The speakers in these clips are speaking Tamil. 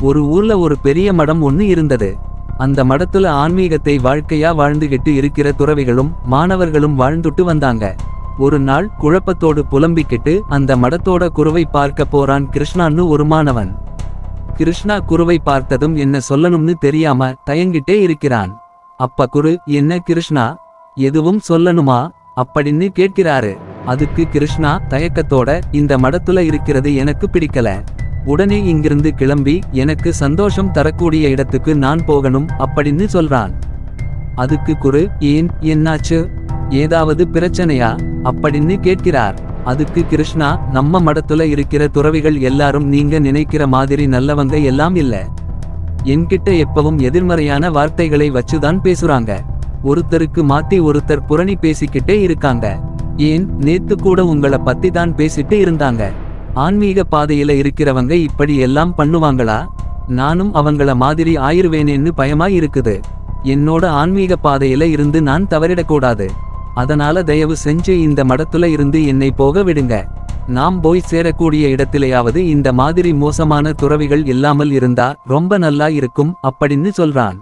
ஒரு ஊர்ல ஒரு பெரிய மடம் ஒன்னு இருந்தது. அந்த மடத்துல ஆன்மீகத்தை வாழ்க்கையா வாழ்ந்துகிட்டு இருக்கிற துறவிகளும் மாணவர்களும் வாழ்ந்துட்டு வந்தாங்க. ஒரு நாள் குழப்பத்தோடு புலம்பிக்கிட்டு அந்த மடத்தோட குருவை பார்க்க போறான் கிருஷ்ணான்னு ஒரு மாணவன். கிருஷ்ணா குருவை பார்த்ததும் என்ன சொல்லணும்னு தெரியாம தயங்கிட்டே இருக்கிறான். அப்ப குரு, என்ன கிருஷ்ணா, எதுவும் சொல்லணுமா அப்படின்னு கேட்கிறாரு. அதுக்கு கிருஷ்ணா தயக்கத்தோட, இந்த மடத்துல இருக்கிறது எனக்கு பிடிக்கல. உடனே இங்கிருந்து கிளம்பி எனக்கு சந்தோஷம் தரக்கூடிய இடத்துக்கு நான் போகணும் அப்படின்னு சொல்றான். அதுக்கு குரு, ஏன், என்னாச்சு, ஏதாவது பிரச்சனையா அப்படின்னு கேட்கிறார். அதுக்கு கிருஷ்ணா, நம்ம மடத்துல இருக்கிற துறவிகள் எல்லாரும் நீங்க நினைக்கிற மாதிரி நல்லவங்க எல்லாம் இல்ல. என்கிட்ட எப்பவும் எதிர்மறையான வார்த்தைகளை வச்சுதான் பேசுறாங்க. ஒருத்தருக்கு மாத்தி ஒருத்தர் புரணி பேசிக்கிட்டே இருக்காங்க. ஏன், நேத்து கூட உங்களை பத்தி தான் பேசிட்டு இருந்தாங்க. ஆன்மீக பாதையில இருக்கிறவங்க இப்படி எல்லாம் பண்ணுவாங்களா? நானும் அவங்கள மாதிரி ஆயிருவேனேன்னு பயமா இருக்குது. என்னோட ஆன்மீக பாதையில இருந்து நான் தவறிடக்கூடாது. அதனால தயவு செஞ்சு இந்த மடத்துல இருந்து என்னை போக விடுங்க. நாம் போய் சேரக்கூடிய இடத்திலேயாவது இந்த மாதிரி மோசமான துறவிகள் இல்லாமல் இருந்தா ரொம்ப நல்லா இருக்கும் அப்படின்னு சொல்றான்.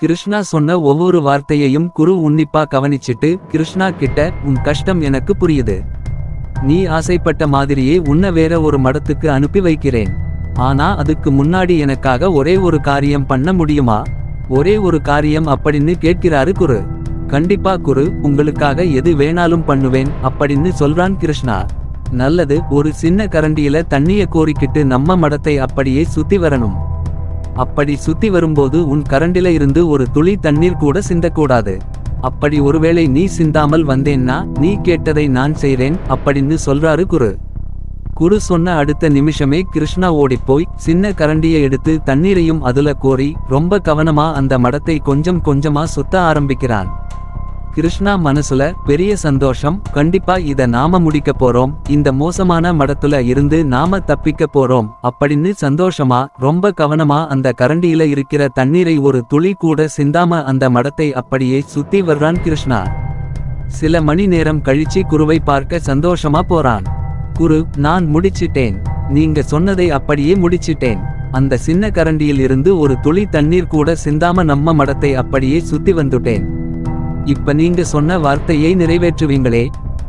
கிருஷ்ணா சொன்ன ஒவ்வொரு வார்த்தையையும் குரு உன்னிப்பா கவனிச்சிட்டு, கிருஷ்ணா கிட்ட, உன் கஷ்டம் எனக்கு புரியுது. நீ ஆசைப்பட்ட மாதிரியே உன்னை வேற ஒரு மடத்துக்கு அனுப்பி வைக்கிறேன். ஆனா அதுக்கு முன்னாடி எனக்காக ஒரே ஒரு காரியம் பண்ண முடியுமா? ஒரே ஒரு காரியம் அப்படின்னு கேட்கிறாரு குரு. கண்டிப்பா குரு, உங்களுக்காக எது வேணாலும் பண்ணுவேன் அப்படின்னு சொல்றான் கிருஷ்ணா. நல்லது, ஒரு சின்ன கரண்டியில தண்ணிய கோரிக்கிட்டு நம்ம மடத்தை அப்படியே சுத்தி வரணும். அப்படி சுத்தி வரும்போது உன் கரண்டில இருந்து ஒரு துளி தண்ணீர் கூட சிந்தக்கூடாது. அப்படி ஒருவேளை நீ சிந்தாமல் வந்தேன்னா நீ கேட்டதை நான் செய்றேன் அப்படின்னு சொல்றாரு குரு. குரு சொன்ன அடுத்த நிமிஷமே கிருஷ்ணா ஓடிப்போய் சின்ன கரண்டியை எடுத்து தண்ணீரையும் அதுல கோரி ரொம்ப கவனமா அந்த மடத்தை கொஞ்சம் கொஞ்சமா சுத்த ஆரம்பிக்கிறான். கிருஷ்ணா மனசுல பெரிய சந்தோஷம். கண்டிப்பா இத நாம முடிக்க போறோம், இந்த மோசமான மடத்துல இருந்து நாம தப்பிக்க போறோம் அப்படின்னு சந்தோஷமா ரொம்ப கவனமா அந்த கரண்டியில இருக்கிற தண்ணீரை ஒரு துளி கூட சிந்தாம அந்த மடத்தை அப்படியே சுத்தி வர்றான் கிருஷ்ணா. சில மணி நேரம் கழிச்சு குருவை பார்க்க சந்தோஷமா போறான். குரு, நான் முடிச்சிட்டேன். நீங்க சொன்னதை அப்படியே முடிச்சிட்டேன். அந்த சின்ன கரண்டியில் இருந்து ஒரு துளி தண்ணீர் கூட சிந்தாம நம்ம மடத்தை அப்படியே சுத்தி வந்துட்டேன். இப்ப நீங்க சொன்ன வார்த்தையை நிறைவேற்றுவீங்களே?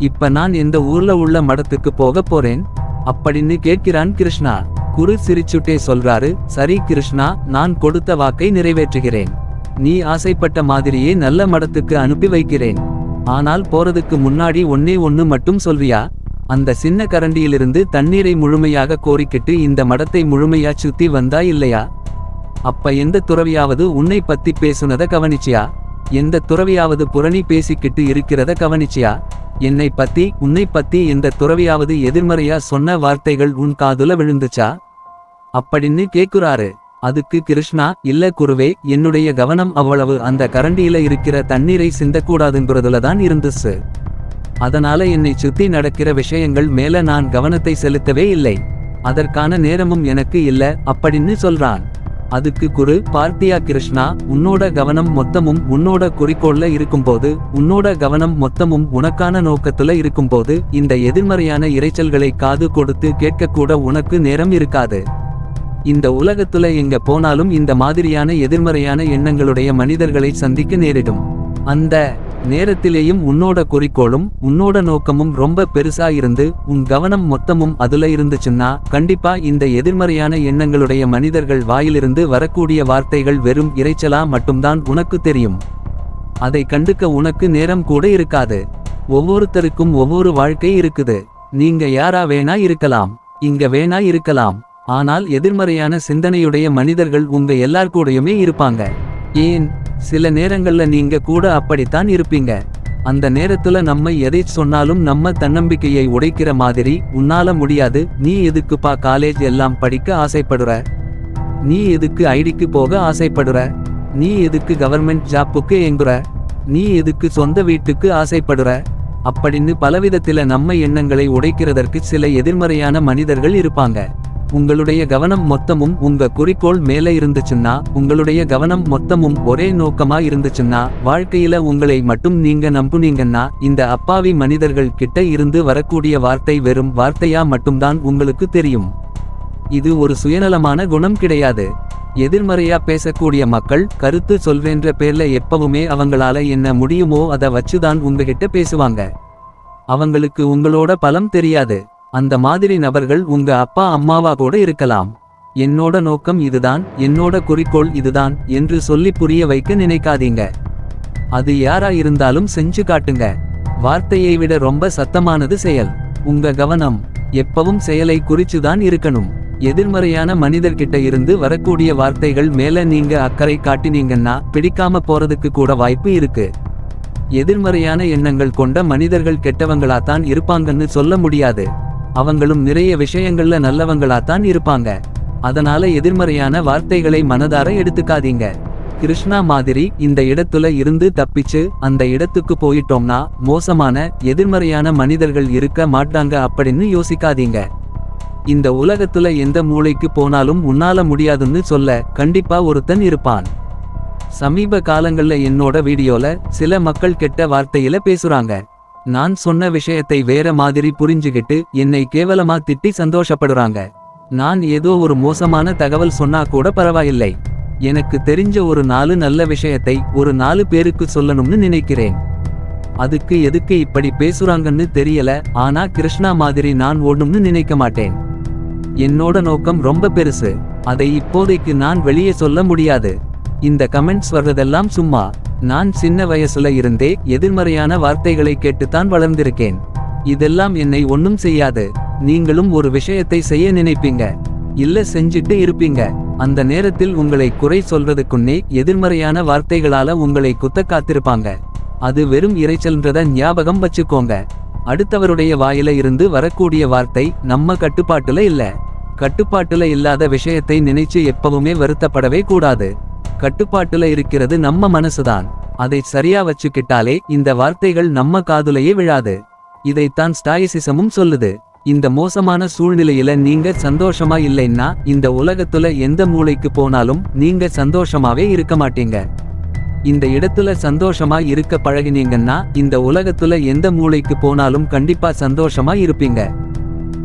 இப்ப நான் எந்த ஊர்ல உள்ள மடத்துக்கு போக போறேன் அப்படின்னு கேட்கிறான் கிருஷ்ணா. குரு சிரிச்சுட்டே சொல்றாரு, சரி கிருஷ்ணா, நான் கொடுத்த வாக்கை நிறைவேற்றுகிறேன். நீ ஆசைப்பட்ட மாதிரியே நல்ல மடத்துக்கு அனுப்பி வைக்கிறேன். ஆனால் போறதுக்கு முன்னாடி ஒன்னே ஒன்னு மட்டும் சொல்றியா? அந்த சின்ன கரண்டியிலிருந்து தண்ணீரை முழுமையாக கோரிக்கிட்டு இந்த மடத்தை முழுமையா சுத்தி வந்தா இல்லையா? அப்ப எந்த துறவியாவது உன்னை பத்தி பேசுனத கவனிச்சியா? எந்த துறவியாவது புரணி பேசிக்கிட்டு இருக்கிறத கவனிச்சியா? என்னை பத்தி, உன்னை பத்தி எந்த துறவியாவது எதிர்மறையா சொன்ன வார்த்தைகள் உன் காதுல விழுந்துச்சா அப்படின்னு கேக்குறாரு. அதுக்கு கிருஷ்ணா, இல்ல குருவே, என்னுடைய கவனம் அவ்வளவு அந்த கரண்டியில இருக்கிற தண்ணீரை சிந்தக்கூடாதுங்கிறதுல தான் இருந்துச்சு. அதனால என்னை சுத்தி நடக்கிற விஷயங்கள் மேல நான் கவனத்தை செலுத்தவே இல்லை. அதற்கான நேரமும் எனக்கு இல்ல அப்படின்னு சொல்றான். அதுக்கு குரு, பார்த்தியா கிருஷ்ணா, உன்னோட கவனம் மொத்தமும் உன்னோட குறிக்கோள்ல இருக்கும்போது, உன்னோட கவனம் மொத்தமும் உனக்கான நோக்கத்துல இருக்கும்போது, இந்த எதிர்மறையான இரைச்சல்களை காது கொடுத்து கேட்கக்கூட உனக்கு நேரம் இருக்காது. இந்த உலகத்துல எங்க போனாலும் இந்த மாதிரியான எதிர்மறையான எண்ணங்களுடைய மனிதர்களை சந்திக்க நேரிடும். அந்த நேரத்திலேயும் உன்னோட குறிக்கோளும் உன்னோட நோக்கமும் ரொம்ப பெருசா இருந்து உன் கவனம் மொத்தமும் அதுல இருந்துச்சுன்னா கண்டிப்பா இந்த எதிர்மறையான எண்ணங்களுடைய மனிதர்கள் வாயிலிருந்து வரக்கூடிய வார்த்தைகள் வெறும் இரைச்சலா மட்டும்தான் உனக்கு தெரியும். அதை கண்டுக்க உனக்கு நேரம் கூட இருக்காது. ஒவ்வொருத்தருக்கும் ஒவ்வொரு வாழ்க்கை இருக்குது. நீங்க யாரா வேணா இருக்கலாம், இங்க வேணா இருக்கலாம். ஆனால் எதிர்மறையான சிந்தனையுடைய மனிதர்கள் உங்க எல்லார் கூடயுமே இருப்பாங்க. ஏன், சில நேரங்கள்ல நீங்க கூட அப்படித்தான் இருப்பீங்க. அந்த நேரத்துல நம்ம எதை சொன்னாலும் நம்ம தன்னம்பிக்கையை உடைக்கிற மாதிரி, உன்னால முடியாது, நீ எதுக்குப்பா காலேஜ் எல்லாம் படிக்க ஆசைப்படுற, நீ எதுக்கு ஐடிக்கு போக ஆசைப்படுற, நீ எதுக்கு கவர்மெண்ட் ஜாப்புக்கு ஏங்குற, நீ எதுக்கு சொந்த வீட்டுக்கு ஆசைப்படுற அப்படின்னு பலவிதத்தில நம்ம எண்ணங்களை உடைக்கிறதற்கு சில எதிர்மறையான மனிதர்கள் இருப்பாங்க. உங்களுடைய கவனம் மொத்தமும் உங்க குறிக்கோள் மேல இருந்துச்சுன்னா, உங்களுடைய கவனம் மொத்தமும் ஒரே நோக்கமா இருந்துச்சுன்னா, வாழ்க்கையில உங்களை மட்டும் நீங்க நம்புனீங்கன்னா, இந்த அப்பாவி மனிதர்கள் கிட்ட இருந்து வரக்கூடிய வார்த்தை வெறும் வார்த்தையா மட்டும்தான் உங்களுக்கு தெரியும். இது ஒரு சுயநலமான குணம் கிடையாது. எதிர்மறையா பேசக்கூடிய மக்கள் கருத்து சொல்வேன்ற பேர்ல எப்பவுமே அவங்களால என்ன முடியுமோ அதை வச்சுதான் உங்ககிட்ட பேசுவாங்க. அவங்களுக்கு உங்களோட பலம் தெரியாது. அந்த மாதிரி நபர்கள் உங்க அப்பா அம்மாவா கூட இருக்கலாம். என்னோட நோக்கம் இதுதான், என்னோட குறிக்கோள் இதுதான் என்று சொல்லி புரிய வைக்க நினைக்காதீங்க. அது யாரா இருந்தாலும் செஞ்சு காட்டுங்க. வார்த்தையை விட ரொம்ப சத்தமானது செயல். உங்க கவனம் எப்பவும் செயலை குறிச்சுதான் இருக்கணும். எதிர்மறையான மனிதர்கிட்ட இருந்து வரக்கூடிய வார்த்தைகள் மேல நீங்க அக்கறை காட்டினீங்கன்னா பிடிக்காம போறதுக்கு கூட வாய்ப்பு இருக்கு. எதிர்மறையான எண்ணங்கள் கொண்ட மனிதர்கள் கெட்டவங்களாத்தான் இருப்பாங்கன்னு சொல்ல முடியாது. அவங்களும் நிறைய விஷயங்கள்ல நல்லவங்களாத்தான் இருப்பாங்க. அதனால எதிர்மறையான வார்த்தைகளை மனதார எடுத்துக்காதீங்க. கிருஷ்ணா மாதிரி இந்த இடத்துல இருந்து தப்பிச்சு அந்த இடத்துக்கு போயிட்டோம்னா மோசமான எதிர்மறையான மனிதர்கள் இருக்க மாட்டாங்க அப்படின்னு யோசிக்காதீங்க. இந்த உலகத்துல எந்த மூளைக்கு போனாலும் உன்னால முடியாதுன்னு சொல்ல கண்டிப்பா ஒருத்தன் இருப்பான். சமீப காலங்கள்ல என்னோட வீடியோல சில மக்கள் கெட்ட வார்த்தையில பேசுறாங்க. நான் சொன்ன விஷயத்தை வேற மாதிரி புரிஞ்சுகிட்டு என்னை கேவலமா திட்டி சந்தோஷப்படுறாங்க. நான் ஏதோ ஒரு மோசமான தகவல் சொன்னா கூட பரவாயில்லை. எனக்கு தெரிஞ்ச ஒரு 4 நல்ல விஷயத்தை ஒரு 4 பேருக்கு சொல்லணும்னு நினைக்கிறேன். அதுக்கு எதுக்கு இப்படி பேசுறாங்கன்னு தெரியல. ஆனா கிருஷ்ணா மாதிரி நான் ஓடணும்னு நினைக்க மாட்டேன். என்னோட நோக்கம் ரொம்ப பெருசு. அதை இப்போதைக்கு நான் வெளியே சொல்ல முடியாது. இந்த கமெண்ட்ஸ் வர்றதெல்லாம் சும்மா. நான் சின்ன வயசுல இருந்தே எதிர்மறையான வார்த்தைகளை கேட்டுத்தான் வளர்ந்திருக்கேன். இதெல்லாம் என்னை ஒன்னும் செய்யாது. நீங்களும் ஒரு விஷயத்தை செய்ய நினைப்பீங்க, இல்ல செஞ்சுட்டு இருப்பீங்க. அந்த நேரத்தில் உங்களை குறை சொல்றதுக்குன்னே எதிர்மறையான வார்த்தைகளால உங்களை குத்த காத்திருப்பாங்க. அது வெறும் இரைச்சல்ன்றத ஞாபகம் வச்சுக்கோங்க. அடுத்தவருடைய வாயில இருந்து வரக்கூடிய வார்த்தை நம்ம கட்டுப்பாட்டுல இல்ல. கட்டுப்பாட்டுல இல்லாத விஷயத்தை நினைச்சு எப்பவுமே வருத்தப்படவே கூடாது. கட்டுப்பாட்டுல இருக்கிறது நம்ம மனசுதான். அதை சரியா வச்சுக்கிட்டாலே இந்த வார்த்தைகள் நம்ம காதுலையே விழாது. இதைத்தான் ஸ்டாயிசிசமும் சொல்லுது. இந்த மோசமான சூழ்நிலையில நீங்க சந்தோஷமா இல்லைன்னா இந்த உலகத்துல எந்த மூளைக்கு போனாலும் நீங்க சந்தோஷமாவே இருக்க மாட்டீங்க. இந்த இடத்துல சந்தோஷமா இருக்க பழகினீங்கன்னா இந்த உலகத்துல எந்த மூளைக்கு போனாலும் கண்டிப்பா சந்தோஷமா இருப்பீங்க.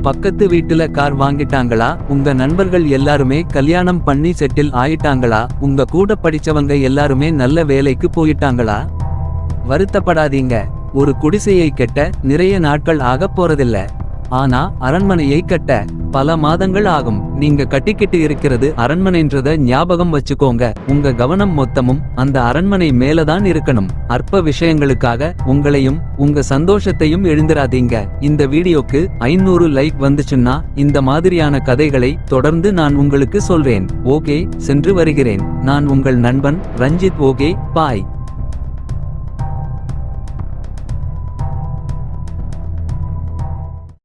பக்கத்து வீட்டுல கார் வாங்கிட்டாங்களா? உங்க நண்பர்கள் எல்லாருமே கல்யாணம் பண்ணி செட்டில் ஆயிட்டாங்களா? உங்க கூட படிச்சவங்க எல்லாருமே நல்ல வேலைக்கு போயிட்டாங்களா? வருத்தப்படாதீங்க. ஒரு குடிசையை கட்ட நிறைய நாட்கள் ஆக போறதில்ல. ஆனா அரண்மனையை கட்ட பல மாதங்கள் ஆகும். நீங்க கட்டிக்கிட்டு இருக்கிறது அரண்மனைன்றத ஞாபகம் வச்சுக்கோங்க. உங்க கவனம் மொத்தமும் அந்த அரண்மனை மேலதான் இருக்கணும். அற்ப விஷயங்களுக்காக உங்களையும் உங்க சந்தோஷத்தையும் எழுந்திராதீங்க. இந்த வீடியோக்கு 500 லைக் வந்துச்சுன்னா இந்த மாதிரியான கதைகளை தொடர்ந்து நான் உங்களுக்கு சொல்றேன். ஓகே, சென்று வருகிறேன். நான் உங்கள் நண்பன் ரஞ்சித். ஓகே, பாய்.